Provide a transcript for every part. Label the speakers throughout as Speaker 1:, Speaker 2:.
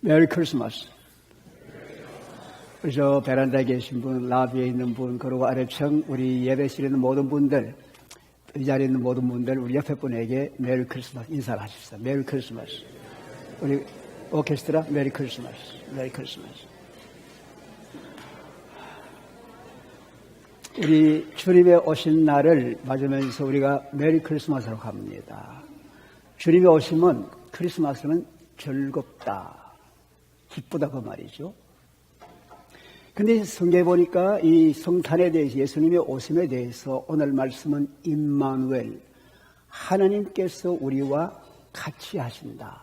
Speaker 1: 메리 크리스마스. 우리 저 베란다에 계신 분, 라비에 있는 분, 그리고 아래층 우리 예배실에 있는 모든 분들, 이 자리에 있는 모든 분들, 우리 옆에 분에게 메리 크리스마스 인사를 하십시다. 메리 크리스마스. 우리 오케스트라 메리 크리스마스. 메리 크리스마스. 우리 주님의 오신 날을 맞으면서 우리가 메리 크리스마스라고 합니다. 주님의 오심은 크리스마스는 즐겁다, 기쁘다 그 말이죠. 근데 성경에 보니까 이 성탄에 대해서, 예수님의 오심에 대해서 오늘 말씀은 임마누엘, 하나님께서 우리와 같이 하신다.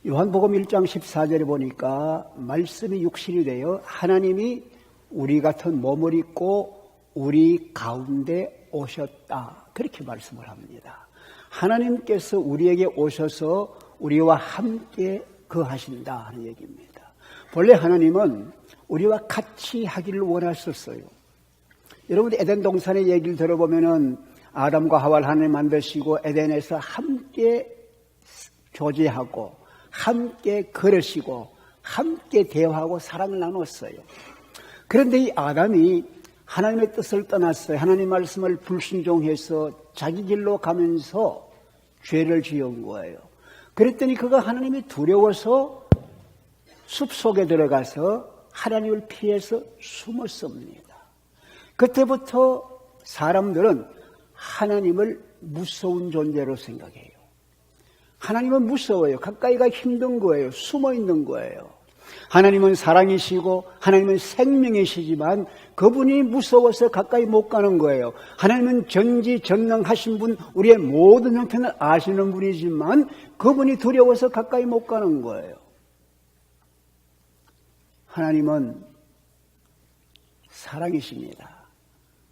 Speaker 1: 요한복음 1장 14절에 보니까 말씀이 육신이 되어 하나님이 우리 같은 몸을 입고 우리 가운데 오셨다, 그렇게 말씀을 합니다. 하나님께서 우리에게 오셔서 우리와 함께 거하신다 하는 얘기입니다. 본래 하나님은 우리와 같이 하기를 원하셨어요. 여러분, 에덴 동산의 얘기를 들어보면은 아담과 하와를 하나님 만드시고 에덴에서 함께 교제하고 함께 걸으시고 함께 대화하고 사랑을 나눴어요. 그런데 이 아담이 하나님의 뜻을 떠났어요. 하나님 말씀을 불순종해서 자기 길로 가면서 죄를 지은 거예요. 그랬더니 그가 하나님이 두려워서 숲속에 들어가서 하나님을 피해서 숨었습니다. 그때부터 사람들은 하나님을 무서운 존재로 생각해요. 하나님은 무서워요. 가까이가 힘든 거예요. 숨어 있는 거예요. 하나님은 사랑이시고 하나님은 생명이시지만 그분이 무서워서 가까이 못 가는 거예요. 하나님은 전지전능하신 분, 우리의 모든 형편을 아시는 분이지만 그분이 두려워서 가까이 못 가는 거예요. 하나님은 사랑이십니다.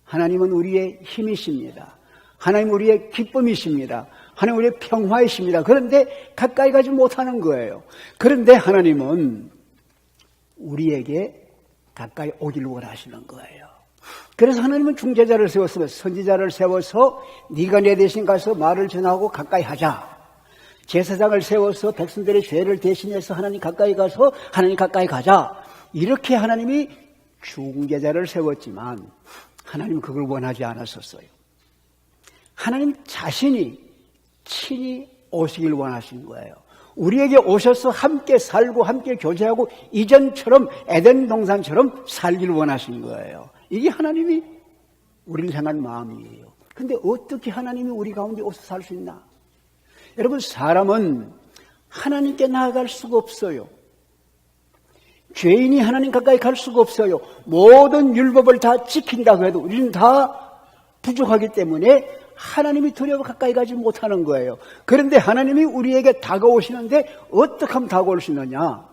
Speaker 1: 하나님은 우리의 힘이십니다. 하나님은 우리의 기쁨이십니다. 하나님은 우리의 평화이십니다. 그런데 가까이 가지 못하는 거예요. 그런데 하나님은 우리에게 가까이 오기를 원하시는 거예요. 그래서 하나님은 중재자를 세웠으면 선지자를 세워서 네가 내 대신 가서 말을 전하고 가까이 하자. 제사장을 세워서 백성들의 죄를 대신해서 하나님 가까이 가서 하나님 가까이 가자. 이렇게 하나님이 중재자를 세웠지만 하나님은 그걸 원하지 않았었어요. 하나님 자신이 친히 오시길 원하신 거예요. 우리에게 오셔서 함께 살고 함께 교제하고 이전처럼 에덴 동산처럼 살기를 원하신 거예요. 이게 하나님이 우리를 향한 마음이에요. 근데 어떻게 하나님이 우리 가운데 오셔서 살 수 있나? 여러분, 사람은 하나님께 나아갈 수가 없어요. 죄인이 하나님 가까이 갈 수가 없어요. 모든 율법을 다 지킨다고 해도 우리는 다 부족하기 때문에 하나님이 두려워 가까이 가지 못하는 거예요. 그런데 하나님이 우리에게 다가오시는데 어떻게 하면 다가올 수 있느냐?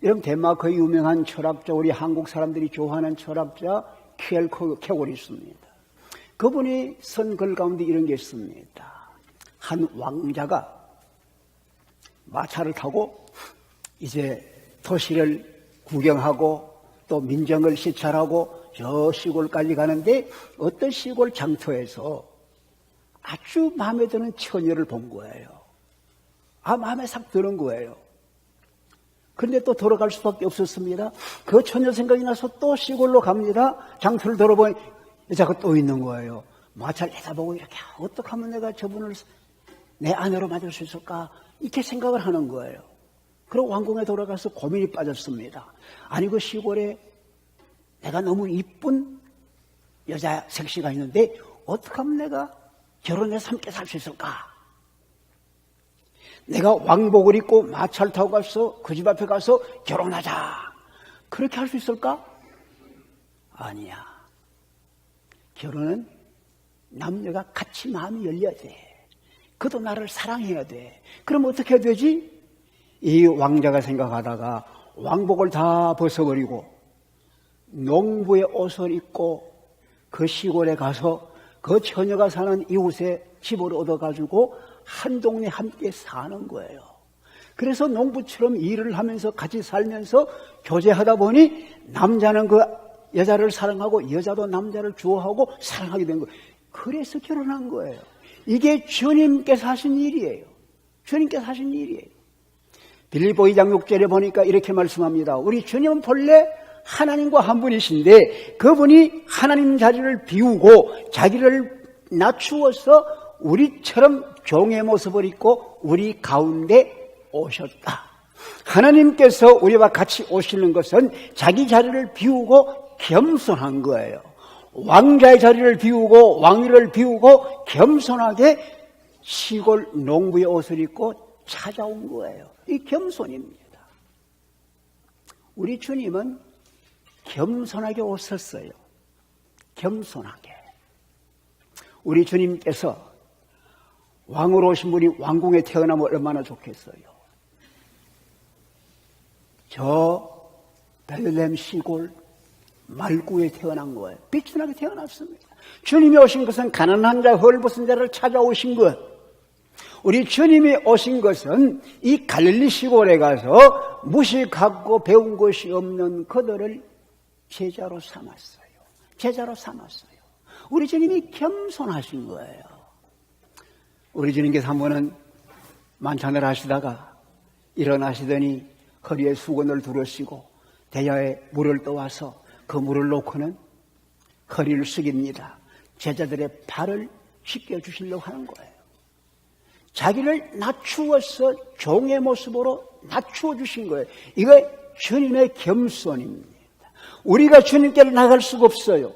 Speaker 1: 여러분, 덴마크의 유명한 철학자, 우리 한국 사람들이 좋아하는 철학자 켈골이 있습니다. 그분이 쓴 글 가운데 이런 게 있습니다. 한 왕자가 마차를 타고 이제 도시를 구경하고 또 민정을 시찰하고 저 시골까지 가는데 어떤 시골 장터에서 아주 마음에 드는 처녀를 본 거예요. 마음에 싹 드는 거예요. 그런데 또 돌아갈 수밖에 없었습니다. 그 처녀 생각이 나서 또 시골로 갑니다. 장터를 돌아보니 여자가 또 있는 거예요. 마차를 내다보고 이렇게 어떻게 하면 내가 저분을 내 아내로 만들 수 있을까? 이렇게 생각을 하는 거예요. 그리고 왕궁에 돌아가서 고민이 빠졌습니다. 아니, 그 시골에 내가 너무 이쁜 여자 색시가 있는데 어떻게 하면 내가 결혼해서 함께 살 수 있을까? 내가 왕복을 입고 마차를 타고 가서 그 집 앞에 가서 결혼하자. 그렇게 할 수 있을까? 아니야. 결혼은 남녀가 같이 마음이 열려야 돼. 그도 나를 사랑해야 돼. 그럼 어떻게 해야 되지? 이 왕자가 생각하다가 왕복을 다 벗어버리고 농부의 옷을 입고 그 시골에 가서 그 처녀가 사는 이웃에 집을 얻어가지고 한 동네 함께 사는 거예요. 그래서 농부처럼 일을 하면서 같이 살면서 교제하다 보니 남자는 그 여자를 사랑하고 여자도 남자를 좋아하고 사랑하게 된 거예요. 그래서 결혼한 거예요. 이게 주님께서 하신 일이에요. 주님께서 하신 일이에요. 빌립보 2장 6절에 보니까 이렇게 말씀합니다. 우리 주님은 본래 하나님과 한 분이신데 그분이 하나님 자리를 비우고 자기를 낮추어서 우리처럼 종의 모습을 입고 우리 가운데 오셨다. 하나님께서 우리와 같이 오시는 것은 자기 자리를 비우고 겸손한 거예요. 왕자의 자리를 비우고 왕위를 비우고 겸손하게 시골 농부의 옷을 입고 찾아온 거예요. 이 겸손입니다. 우리 주님은 겸손하게 오셨어요. 겸손하게. 우리 주님께서 왕으로 오신 분이 왕궁에 태어나면 얼마나 좋겠어요. 저 베들레헴 시골 말구에 태어난 거예요. 비천하게 태어났습니다. 주님이 오신 것은 가난한 자, 헐벗은 자를 찾아오신 것. 우리 주님이 오신 것은 이 갈릴리 시골에 가서 무식하고 배운 것이 없는 그들을 제자로 삼았어요. 제자로 삼았어요. 우리 주님이 겸손하신 거예요. 우리 주님께서 한 번은 만찬을 하시다가 일어나시더니 허리에 수건을 두르시고 대야에 물을 떠와서 그 물을 놓고는 허리를 숙입니다. 제자들의 발을 씻겨주시려고 하는 거예요. 자기를 낮추어서 종의 모습으로 낮추어 주신 거예요. 이거 주님의 겸손입니다. 우리가 주님께로 나갈 수가 없어요.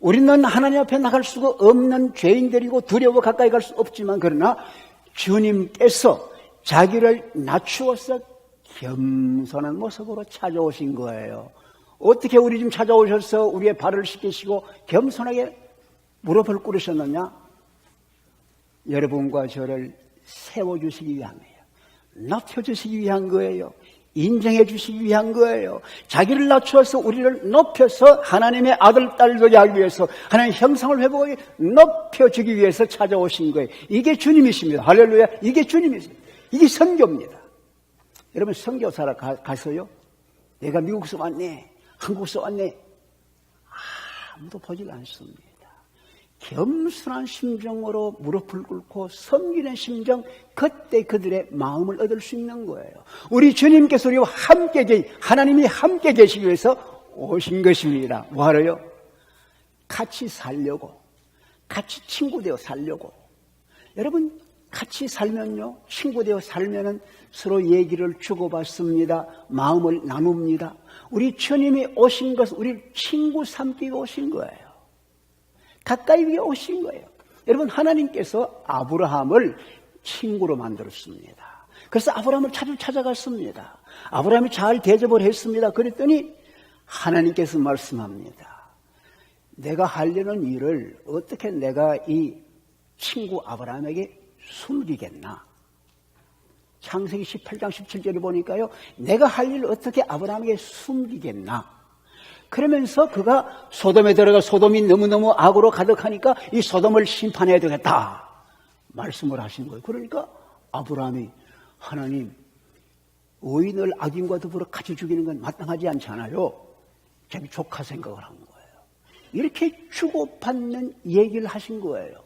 Speaker 1: 우리는 하나님 앞에 나갈 수가 없는 죄인들이고 두려워 가까이 갈 수 없지만 그러나 주님께서 자기를 낮추어서 겸손한 모습으로 찾아오신 거예요. 어떻게 우리 좀 찾아오셔서 우리의 발을 씻기시고 겸손하게 무릎을 꿇으셨느냐? 여러분과 저를 세워주시기 위함이에요. 높여주시기 위한 거예요. 인정해 주시기 위한 거예요. 자기를 낮추어서 우리를 높여서 하나님의 아들, 딸들이 하기 위해서 하나님의 형상을 회복하게 높여주기 위해서 찾아오신 거예요. 이게 주님이십니다. 할렐루야. 이게 주님이십니다. 이게 선교입니다. 여러분 선교사라 가서요. 내가 미국에서 왔네. 한국에서 왔네. 아무도 보질 않습니다. 겸손한 심정으로 무릎을 꿇고 섬기는 심정, 그때 그들의 마음을 얻을 수 있는 거예요. 우리 주님께서 우리와 함께 하나님이 함께 계시기 위해서 오신 것입니다. 뭐하러요? 같이 살려고, 같이 친구 되어 살려고. 여러분 같이 살면요, 친구 되어 살면은 서로 얘기를 주고받습니다. 마음을 나눕니다. 우리 주님이 오신 것은 우리를 친구 삼기가 오신 거예요. 가까이 오신 거예요. 여러분 하나님께서 아브라함을 친구로 만들었습니다. 그래서 아브라함을 찾아갔습니다. 아브라함이 잘 대접을 했습니다. 그랬더니 하나님께서 말씀합니다. 내가 하려는 일을 어떻게 내가 이 친구 아브라함에게 숨기겠나? 창세기 18장 17절에 보니까요. 내가 할 일을 어떻게 아브라함에게 숨기겠나? 그러면서 그가 소돔에 들어가 소돔이 너무너무 악으로 가득하니까 이 소돔을 심판해야 되겠다 말씀을 하신 거예요. 그러니까 아브라함이 하나님 의인을 악인과 더불어 같이 죽이는 건 마땅하지 않잖아요. 자기 조카 생각을 한 거예요. 이렇게 주고받는 얘기를 하신 거예요.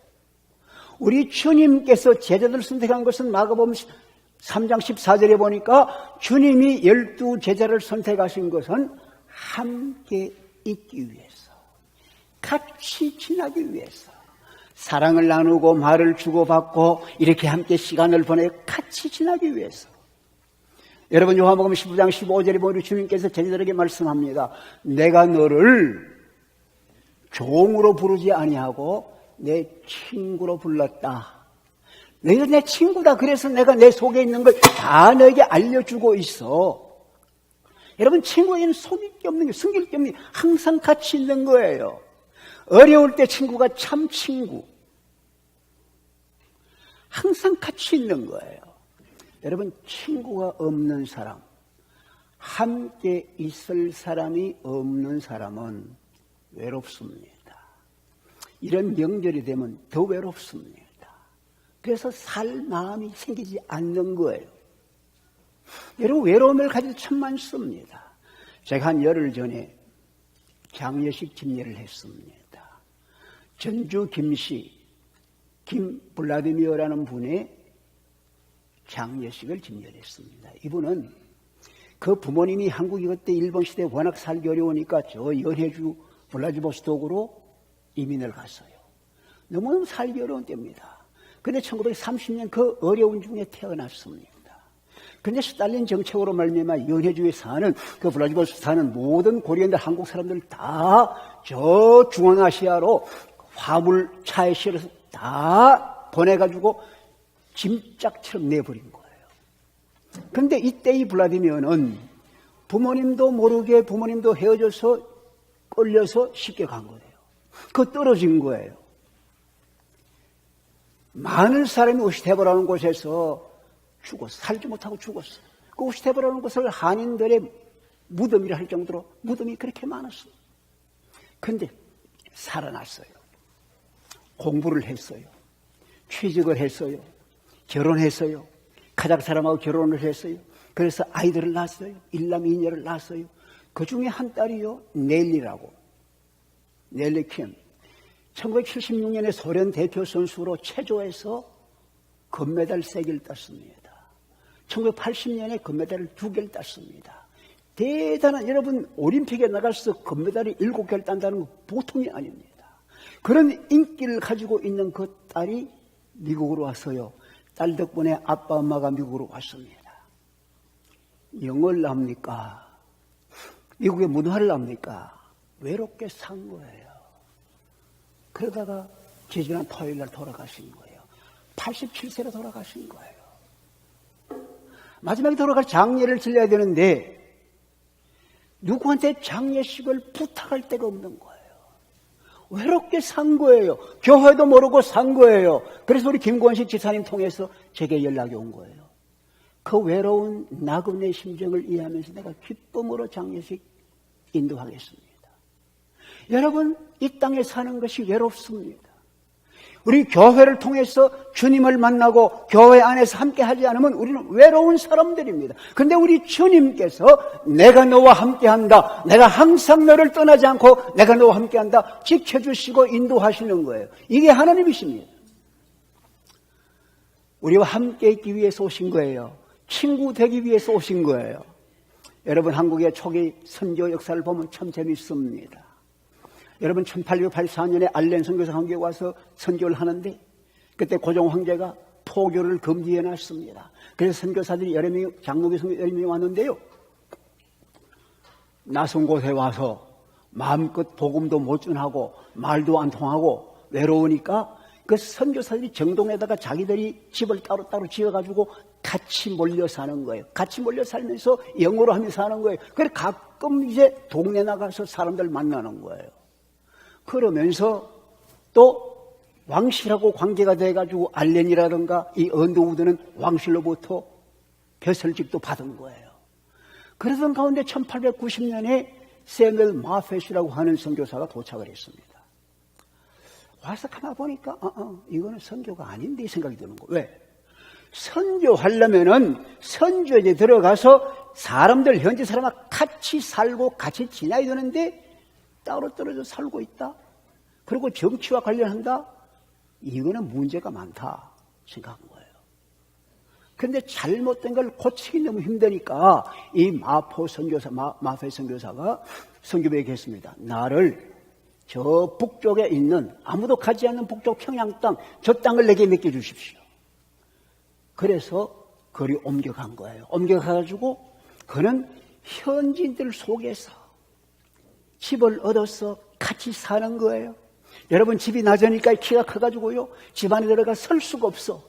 Speaker 1: 우리 주님께서 제자들을 선택한 것은 마가복음 3장 14절에 보니까 주님이 12 제자를 선택하신 것은 함께 있기 위해서, 같이 지나기 위해서, 사랑을 나누고 말을 주고받고 이렇게 함께 시간을 보내 같이 지나기 위해서. 여러분 요한복음 15장 15절에 보니 주님께서 제자들에게 말씀합니다. 내가 너를 종으로 부르지 아니하고 내 친구로 불렀다. 너희가 내 친구다. 그래서 내가 내 속에 있는 걸 다 너에게 알려주고 있어. 여러분 친구에게는 속일 게 없는 게 숨길 게 없는 게 항상 같이 있는 거예요. 어려울 때 친구가 참 친구. 항상 같이 있는 거예요. 여러분 친구가 없는 사람, 함께 있을 사람이 없는 사람은 외롭습니다. 이런 명절이 되면 더 외롭습니다. 그래서 살 마음이 생기지 않는 거예요. 여러분 외로움을 가지고 참 많습니다. 제가 한 열흘 전에 장례식 집례를 했습니다. 전주 김씨 김 블라디미어라는 분의 장례식을 진열했습니다. 이분은 그 부모님이 한국이 그때 일본 시대에 워낙 살기 어려우니까 저 연해주 블라디보스톡으로 이민을 갔어요. 너무너무 살기 어려운 때입니다. 근데 1930년 그 어려운 중에 태어났습니다. 근데 스탈린 정책으로 말미암아 연해주에 사는 그 블라디보스톡 사는 모든 고려인들 한국 사람들 다 저 중앙아시아로 화물 차에 실어서 다 보내가지고 짐짝처럼 내버린 거예요. 그런데 이때 이 블라디미어는 부모님도 모르게 부모님도 헤어져서 끌려서 쉽게 간 거예요. 그 떨어진 거예요. 많은 사람이 우시테보라는 곳에서 죽었어. 살지 못하고 죽었어. 그 우시테보라는 곳을 한인들의 무덤이라 할 정도로 무덤이 그렇게 많았어요. 그런데 살아났어요. 공부를 했어요. 취직을 했어요. 결혼했어요. 카자흐 사람하고 결혼을 했어요. 그래서 아이들을 낳았어요. 일남 이녀를 낳았어요. 그 중에 한 딸이요, 넬리라고. 넬리 킴. 1976년에 소련 대표 선수로 체조에서 금메달 3개를 땄습니다. 1980년에 금메달을 2개를 땄습니다. 대단한, 여러분, 올림픽에 나가서 금메달이 7개를 딴다는 건 보통이 아닙니다. 그런 인기를 가지고 있는 그 딸이 미국으로 왔어요. 딸 덕분에 아빠, 엄마가 미국으로 왔습니다. 영어를 합니까? 미국의 문화를 합니까? 외롭게 산 거예요. 그러다가 지지난 토요일 날 돌아가신 거예요. 87세로 돌아가신 거예요. 마지막에 돌아갈 장례를 치러야 되는데 누구한테 장례식을 부탁할 데가 없는 거예요. 외롭게 산 거예요. 교회도 모르고 산 거예요. 그래서 우리 김권식 지사님 통해서 제게 연락이 온 거예요. 그 외로운 나그네의 심정을 이해하면서 내가 기쁨으로 장례식 인도하겠습니다. 여러분, 이 땅에 사는 것이 외롭습니다. 우리 교회를 통해서 주님을 만나고 교회 안에서 함께 하지 않으면 우리는 외로운 사람들입니다. 그런데 우리 주님께서 내가 너와 함께한다. 내가 항상 너를 떠나지 않고 내가 너와 함께한다. 지켜주시고 인도하시는 거예요. 이게 하나님이십니다. 우리와 함께 있기 위해서 오신 거예요. 친구 되기 위해서 오신 거예요. 여러분, 한국의 초기 선교 역사를 보면 참 재밌습니다. 여러분, 1884년에 알렌 선교사 한국에 와서 선교를 하는데 그때 고종 황제가 포교를 금지해 놨습니다. 그래서 선교사들이 여러 명이, 장로교 선교 여러 명이 왔는데요. 낯선 곳에 와서 마음껏 복음도 못 전하고 말도 안 통하고 외로우니까 그 선교사들이 정동에다가 자기들이 집을 따로따로 지어가지고 같이 몰려 사는 거예요. 같이 몰려 살면서 영어로 하면서 사는 거예요. 그래서 가끔 이제 동네 나가서 사람들 만나는 거예요. 그러면서 또 왕실하고 관계가 돼가지고 알렌이라든가 이 언더우드는 왕실로부터 벼슬직도 받은 거예요. 그러던 가운데 1890년에 세멜 마펫이라고 하는 선교사가 도착을 했습니다. 와서 가만 보니까 이거는 선교가 아닌데 이 생각이 드는 거예요. 왜? 선교하려면은 선교에 들어가서 사람들, 현지 사람과 같이 살고 같이 지내야 되는데 따로 떨어져 살고 있다. 그리고 정치와 관련한다. 이거는 문제가 많다 생각한 거예요. 그런데 잘못된 걸 고치기 너무 힘드니까 이 마포 선교사, 마페 선교사가 선교부에 계십니다. 나를 저 북쪽에 있는 아무도 가지 않는 북쪽 평양 땅, 저 땅을 내게 맡겨주십시오. 그래서 거리 옮겨간 거예요. 옮겨가가지고 그는 현지인들 속에서 집을 얻어서 같이 사는 거예요. 여러분, 집이 낮으니까 키가 커가지고요, 집 안에 들어가 설 수가 없어.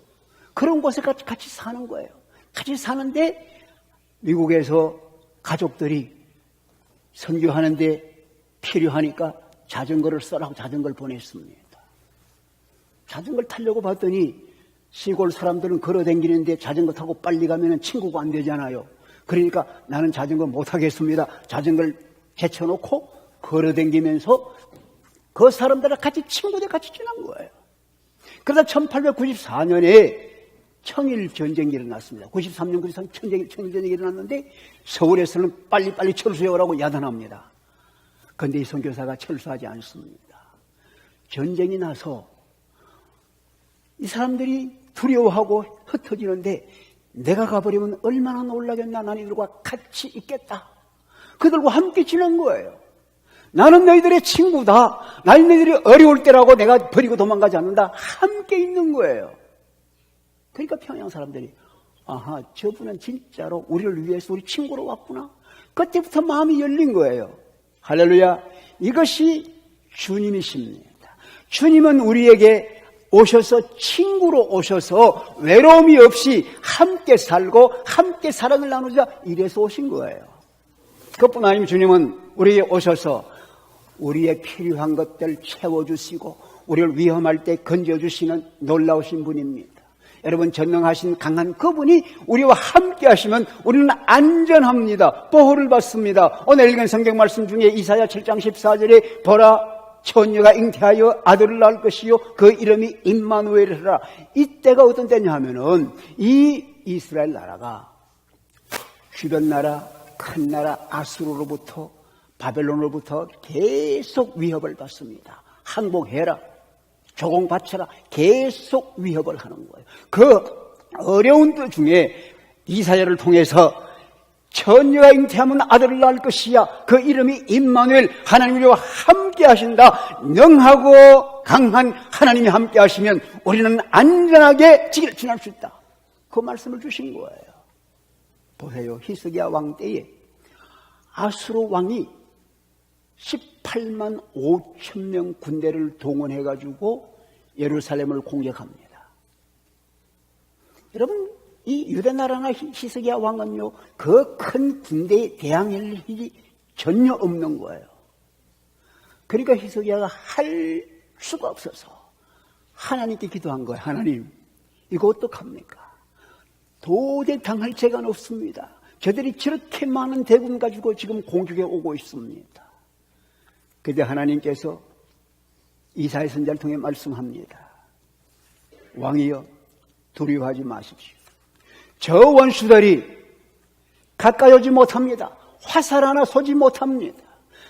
Speaker 1: 그런 곳에 같이 사는 거예요. 같이 사는데 미국에서 가족들이 선교하는데 필요하니까 자전거를 써라고 자전거를 보냈습니다. 자전거를 타려고 봤더니 시골 사람들은 걸어 다니는데 자전거 타고 빨리 가면 친구가 안 되잖아요. 그러니까 나는 자전거 못 하겠습니다. 자전거를 제쳐놓고 걸어 다니면서 그 사람들과 같이 친구들 같이 지난 거예요. 그러다 1894년에 청일 전쟁이 일어났습니다. 93년, 93년 청일 전쟁이 일어났는데 서울에서는 빨리빨리 철수해오라고 야단합니다. 그런데 이 선교사가 철수하지 않습니다. 전쟁이 나서 이 사람들이 두려워하고 흩어지는데 내가 가버리면 얼마나 놀라겠나. 난 이들과 같이 있겠다. 그들과 함께 지낸 거예요. 나는 너희들의 친구다. 나는 너희들이 어려울 때라고 내가 버리고 도망가지 않는다. 함께 있는 거예요. 그러니까 평양 사람들이 아하, 저분은 진짜로 우리를 위해서 우리 친구로 왔구나. 그때부터 마음이 열린 거예요. 할렐루야. 이것이 주님이십니다. 주님은 우리에게 오셔서 친구로 오셔서 외로움이 없이 함께 살고 함께 사랑을 나누자 이래서 오신 거예요. 그것뿐 아니면 주님은 우리에게 오셔서 우리의 필요한 것들 채워주시고 우리를 위험할 때 건져주시는 놀라우신 분입니다. 여러분, 전능하신 강한 그분이 우리와 함께 하시면 우리는 안전합니다. 보호를 받습니다. 오늘 읽은 성경 말씀 중에 이사야 7장 14절에 보라 처녀가 잉태하여 아들을 낳을 것이요 그 이름이 임마누엘이라. 이때가 어떤 때냐 하면은 이 이스라엘 나라가 주변 나라 큰 나라 아수르로부터 바벨론으로부터 계속 위협을 받습니다. 항복해라, 조공 바쳐라, 계속 위협을 하는 거예요. 그 어려운 때 중에 이사야를 통해서 처녀가 잉태하면 아들을 낳을 것이야. 그 이름이 임마누엘, 하나님이 우리와 함께 하신다. 능하고 강한 하나님이 함께 하시면 우리는 안전하게 지날 수 있다. 그 말씀을 주신 거예요. 보세요. 히스기야 왕 때에 아수르 왕이 18만 5천 명 군대를 동원해가지고 예루살렘을 공격합니다. 여러분, 이 유대나라나 히스기야 왕은요, 그 큰 군대에 대항할 일이 전혀 없는 거예요. 그러니까 히스기야가 할 수가 없어서 하나님께 기도한 거예요. 하나님, 이거 어떡합니까? 도저히 당할 재가 없습니다. 저들이 저렇게 많은 대군 가지고 지금 공격에 오고 있습니다. 그때 하나님께서 이사야 선지자를 통해 말씀합니다. 왕이여, 두려워하지 마십시오. 저 원수들이 가까이 오지 못합니다. 화살 하나 쏘지 못합니다.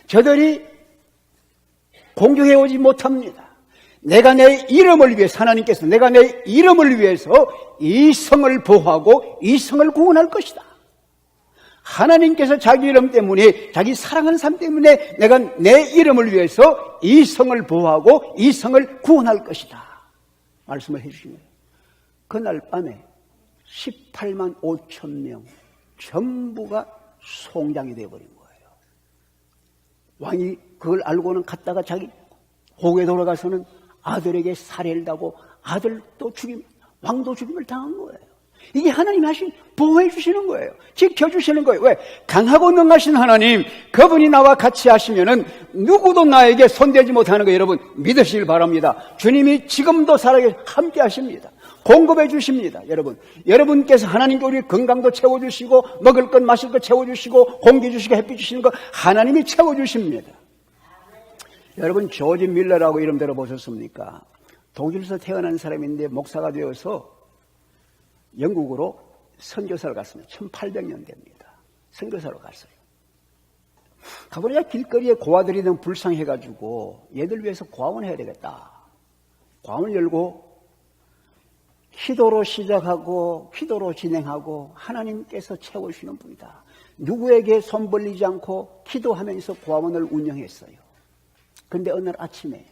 Speaker 1: 저들이 공격해 오지 못합니다. 내가 내 이름을 위해서, 하나님께서 내가 내 이름을 위해서 이 성을 보호하고 이 성을 구원할 것이다. 하나님께서 자기 이름 때문에, 자기 사랑하는 삶 때문에 내가 내 이름을 위해서 이 성을 보호하고 이 성을 구원할 것이다. 말씀을 해주시네요. 그날 밤에 18만 5천 명 전부가 송장이 되어버린 거예요. 왕이 그걸 알고는 갔다가 자기 호국에 돌아가서는 아들에게 살해를 하고 아들도 왕도 죽임을 당한 거예요. 이게 하나님이 하신 보호해 주시는 거예요. 지켜주시는 거예요. 왜? 강하고 능하신 하나님, 그분이 나와 같이 하시면은 누구도 나에게 손대지 못하는 거 여러분 믿으시길 바랍니다. 주님이 지금도 살아계 함께 하십니다. 공급해 주십니다. 여러분께서 하나님께 우리 건강도 채워주시고 먹을 것 마실 것 채워주시고 공기 주시고 햇빛 주시는 거 하나님이 채워주십니다. 여러분, 조지 밀러라고 이름 들어보셨습니까? 독일에서 태어난 사람인데 목사가 되어서 영국으로 선교사로 갔습니다. 1800년 됩니다. 선교사로 갔어요. 가보니까 길거리에 고아들이 너무 불쌍해가지고 얘들 위해서 고아원 해야 되겠다. 고아원을 열고 기도로 시작하고 기도로 진행하고 하나님께서 채워주시는 분이다. 누구에게 손 벌리지 않고 기도하면서 고아원을 운영했어요. 그런데 어느 날 아침에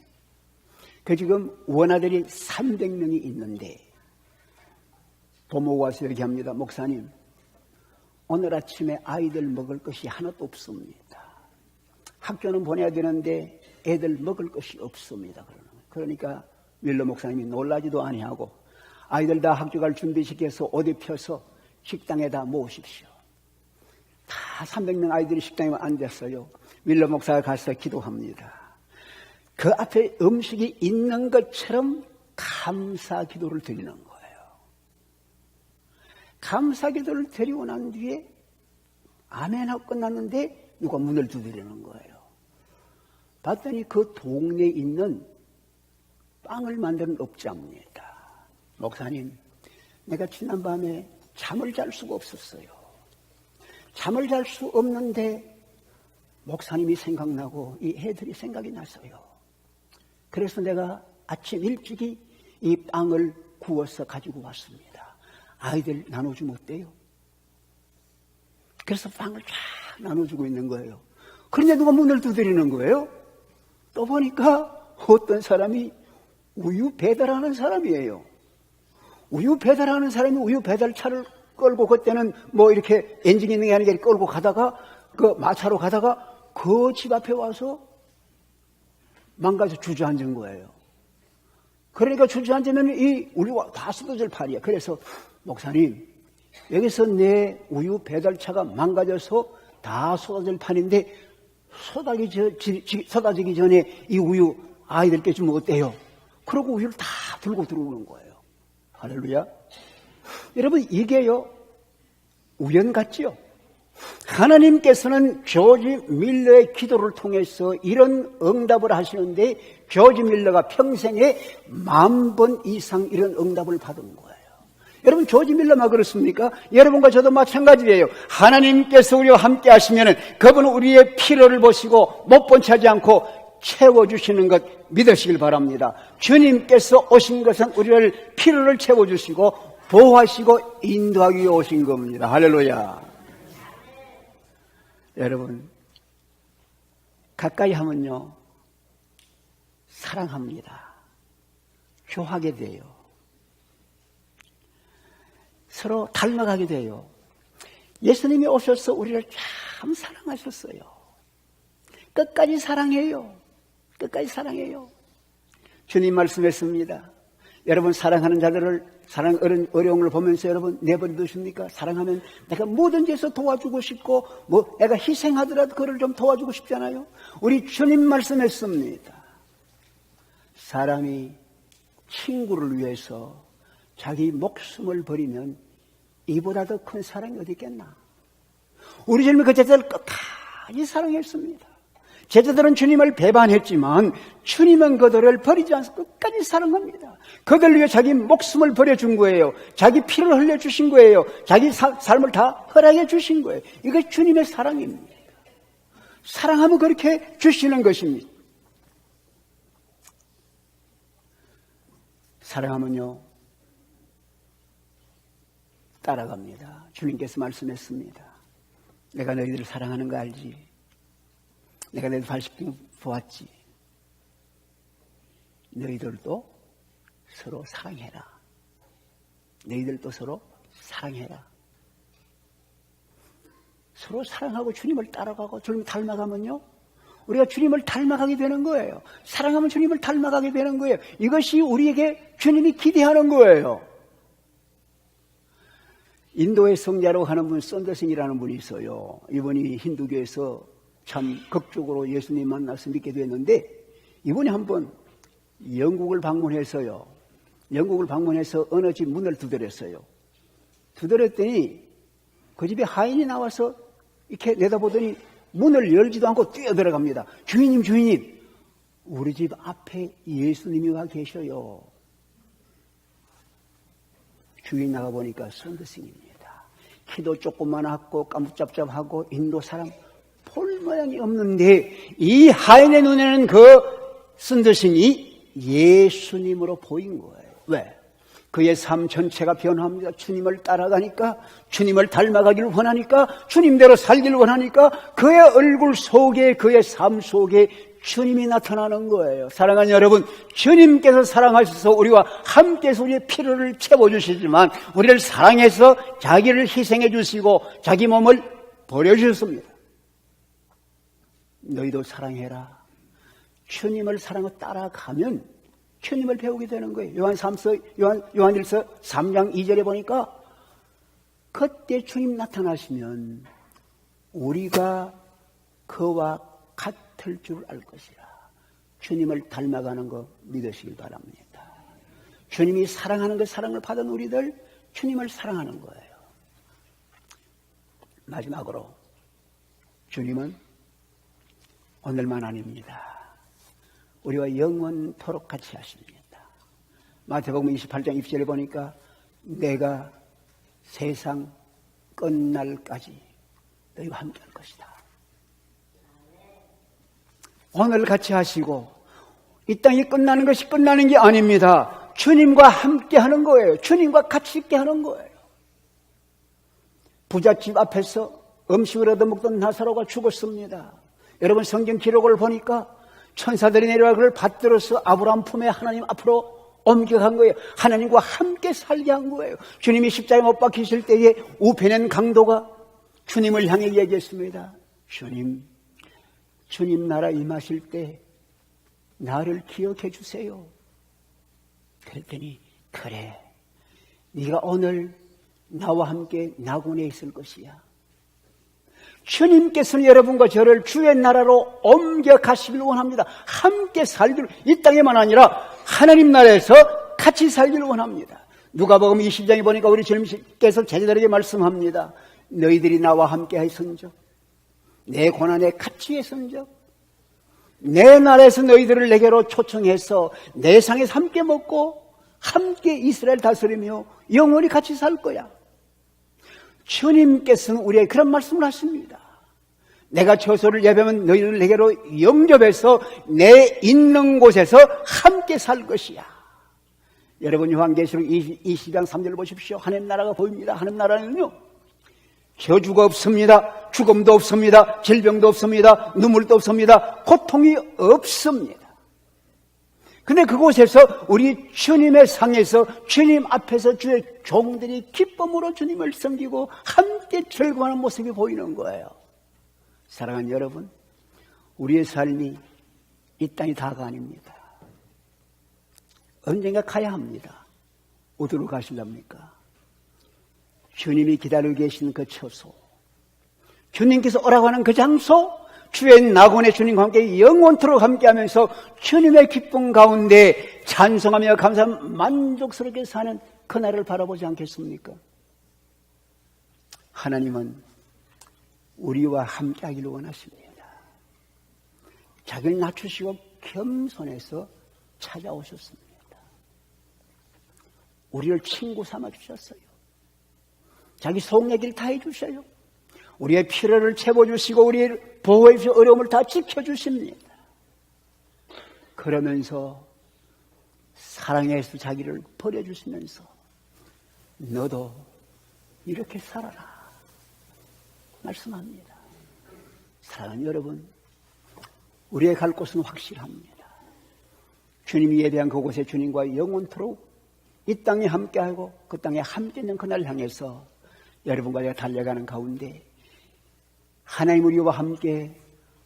Speaker 1: 지금 원아들이 300명이 있는데 부모가 와서 이렇게 합니다. 목사님, 오늘 아침에 아이들 먹을 것이 하나도 없습니다. 학교는 보내야 되는데 애들 먹을 것이 없습니다. 그러니까 밀러 목사님이 놀라지도 아니하고 아이들 다 학교 갈 준비시켜서 옷 입혀서 식당에다 모으십시오. 다 300명 아이들이 식당에 앉았어요. 밀러 목사가 가서 기도합니다. 그 앞에 음식이 있는 것처럼 감사 기도를 드리는 거예요. 감사 기도를 드리고 난 뒤에 아멘하고 끝났는데 누가 문을 두드리는 거예요. 봤더니 그 동네에 있는 빵을 만드는 업자입니다. 목사님, 내가 지난밤에 잠을 잘 수가 없었어요. 잠을 잘 수 없는데 목사님이 생각나고 이 애들이 생각이 났어요. 그래서 내가 아침 일찍이 이 빵을 구워서 가지고 왔습니다. 아이들 나눠주면 어때요? 그래서 빵을 쫙 나눠주고 있는 거예요. 그런데 누가 문을 두드리는 거예요? 또 보니까 어떤 사람이 우유 배달하는 사람이에요. 우유 배달하는 사람이 우유 배달차를 끌고, 그때는 뭐 이렇게 엔진 있는 게 아니라 끌고 가다가 그 마차로 가다가 그 집 앞에 와서 망가져 주저앉은 거예요. 그러니까 주저앉으면 이 우유가 다 쏟아질 판이야. 그래서 목사님, 여기서 내 우유 배달차가 망가져서 다 쏟아질 판인데 쏟아지기 전에 이 우유 아이들께 주면 어때요? 그러고 우유를 다 들고 들어오는 거예요. 할렐루야. 여러분, 이게요 우연 같지요? 하나님께서는 조지 밀러의 기도를 통해서 이런 응답을 하시는데, 조지 밀러가 평생에 10,000번 이상 이런 응답을 받은 거예요. 여러분, 조지 밀러만 그렇습니까? 여러분과 저도 마찬가지예요. 하나님께서 우리와 함께 하시면 그분은 우리의 필요를 보시고 못 본 채 하지 않고 채워주시는 것 믿으시길 바랍니다. 주님께서 오신 것은 우리를 필요를 채워주시고 보호하시고 인도하기 위해 오신 겁니다. 할렐루야. 여러분, 가까이 하면요 사랑합니다. 좋아하게 돼요. 서로 닮아가게 돼요. 예수님이 오셔서 우리를 참 사랑하셨어요. 끝까지 사랑해요. 끝까지 사랑해요. 주님 말씀했습니다. 여러분, 사랑하는 자들을, 어려움을 보면서 여러분 내버려두십니까? 사랑하면 내가 뭐든지 해서 도와주고 싶고, 내가 희생하더라도 그를 좀 도와주고 싶잖아요. 우리 주님 말씀했습니다. 사람이 친구를 위해서 자기 목숨을 버리면 이보다 더 큰 사랑이 어디 있겠나? 우리 주님이 그 제자를 끝까지 사랑했습니다. 제자들은 주님을 배반했지만 주님은 그들을 버리지 않고 끝까지 사랑합니다. 그들 위해 자기 목숨을 버려준 거예요. 자기 피를 흘려주신 거예요. 자기 삶을 다 허락해 주신 거예요. 이게 주님의 사랑입니다. 사랑하면 그렇게 주시는 것입니다. 사랑하면요 따라갑니다. 주님께서 말씀했습니다. 내가 너희들을 사랑하는 거 알지? 내가 너희들 발십품 보았지? 너희들도 서로 사랑해라. 너희들도 서로 사랑해라. 서로 사랑하고 주님을 따라가고 주님을 닮아가면요 우리가 주님을 닮아가게 되는 거예요. 사랑하면 주님을 닮아가게 되는 거예요. 이것이 우리에게 주님이 기대하는 거예요. 인도의 성자라고 하는 분, 썬더슨이라는 분이 있어요. 이분이 힌두교에서 참 극적으로 예수님 만나서 믿게 됐는데, 이분이 한번 영국을 방문해서요. 영국을 방문해서 어느 집 문을 두드렸어요. 두드렸더니 그 집에 하인이 나와서 이렇게 내다보더니 문을 열지도 않고 뛰어들어갑니다. 주인님, 주인님, 우리 집 앞에 예수님이 와 계셔요. 주인 나가보니까 썬더슨입니다. 키도 조그만하고 까무잡잡하고 인도 사람 볼 모양이 없는데 이 하인의 눈에는 그 썬더슨이 예수님으로 보인 거예요. 왜? 그의 삶 전체가 변합니다. 주님을 따라가니까, 주님을 닮아가기를 원하니까, 주님대로 살기를 원하니까 그의 얼굴 속에, 그의 삶 속에 주님이 나타나는 거예요. 사랑하는 여러분, 주님께서 사랑하셔서 우리와 함께해서 우리의 필요를 채워주시지만 우리를 사랑해서 자기를 희생해 주시고 자기 몸을 버려주셨습니다. 너희도 사랑해라. 주님을 사랑하고 따라가면 주님을 배우게 되는 거예요. 요한일서 3장 2절에 보니까 그때 주님 나타나시면 우리가 그와 같을 줄 알 것이라. 주님을 닮아가는 거 믿으시길 바랍니다. 주님이 사랑하는 그 사랑을 받은 우리들, 주님을 사랑하는 거예요. 마지막으로 주님은 오늘만 아닙니다. 우리와 영원토록 같이 하십니다. 마태복음 28장 20절에 보니까 내가 세상 끝날까지 너희와 함께할 것이다. 오늘 같이 하시고 이 땅이 끝나는 것이 끝나는 게 아닙니다. 주님과 함께 하는 거예요. 주님과 같이 있게 하는 거예요. 부잣집 앞에서 음식을 얻어먹던 나사로가 죽었습니다. 여러분 성경 기록을 보니까 천사들이 내려와 그를 받들어서 아브라함 품에 하나님 앞으로 옮겨간 거예요. 하나님과 함께 살게 한 거예요. 주님이 십자가에 못 박히실 때에 우편엔 강도가 주님을 향해 얘기했습니다. 주님 나라 임하실 때 나를 기억해 주세요. 그랬더니 그래, 네가 오늘 나와 함께 낙원에 있을 것이야. 주님께서는 여러분과 저를 주의 나라로 옮겨가시길 원합니다. 함께 살기를, 이 땅에만 아니라 하나님 나라에서 같이 살기를 원합니다. 누가복음 20장에 보니까 우리 주님께서 제자들에게 말씀합니다. 너희들이 나와 함께 하였은즉 내 고난에 같이 했은즉 내 나라에서 너희들을 내게로 초청해서 내 상에서 함께 먹고 함께 이스라엘 다스리며 영원히 같이 살 거야. 주님께서는 우리에게 그런 말씀을 하십니다. 내가 저소를 예배하면 너희를 내게로 영접해서 내 있는 곳에서 함께 살 것이야. 여러분 요한계시록 20장 3절을 보십시오. 하나님 나라가 보입니다. 하나님 나라는요, 저주가 없습니다. 죽음도 없습니다. 질병도 없습니다. 눈물도 없습니다. 고통이 없습니다. 근데 그곳에서 우리 주님의 상에서 주님 앞에서 주의 종들이 기쁨으로 주님을 섬기고 함께 즐거워하는 모습이 보이는 거예요. 사랑하는 여러분, 우리의 삶이 이 땅이 다가 아닙니다. 언젠가 가야 합니다. 어디로 가실랍니까? 주님이 기다리고 계신 그 처소, 주님께서 오라고 하는 그 장소, 주의 낙원의 주님과 함께 영원토록 함께하면서 주님의 기쁨 가운데 찬송하며 감사하며 만족스럽게 사는 그날을 바라보지 않겠습니까? 하나님은 우리와 함께하기를 원하십니다. 자기를 낮추시고 겸손해서 찾아오셨습니다. 우리를 친구 삼아 주셨어요. 자기 속 얘기를 다 해주셔요. 우리의 필요를 채워주시고 우리를 보호해 주시고 어려움을 다 지켜주십니다. 그러면서 사랑해서 자기를 버려주시면서 너도 이렇게 살아라 말씀합니다. 사랑하는 여러분, 우리의 갈 곳은 확실합니다. 주님이 예배한 그곳에 주님과 영원토록 이 땅에 함께하고 그 땅에 함께 있는 그날을 향해서 여러분과 제가 달려가는 가운데 하나님 우리와 함께,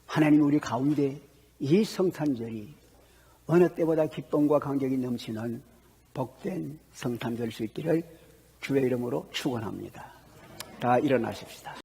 Speaker 1: 하나님 우리 가운데 이 성탄절이 어느 때보다 기쁨과 감격이 넘치는 복된 성탄절일 수 있기를 주의 이름으로 축원합니다. 다 일어나십시다.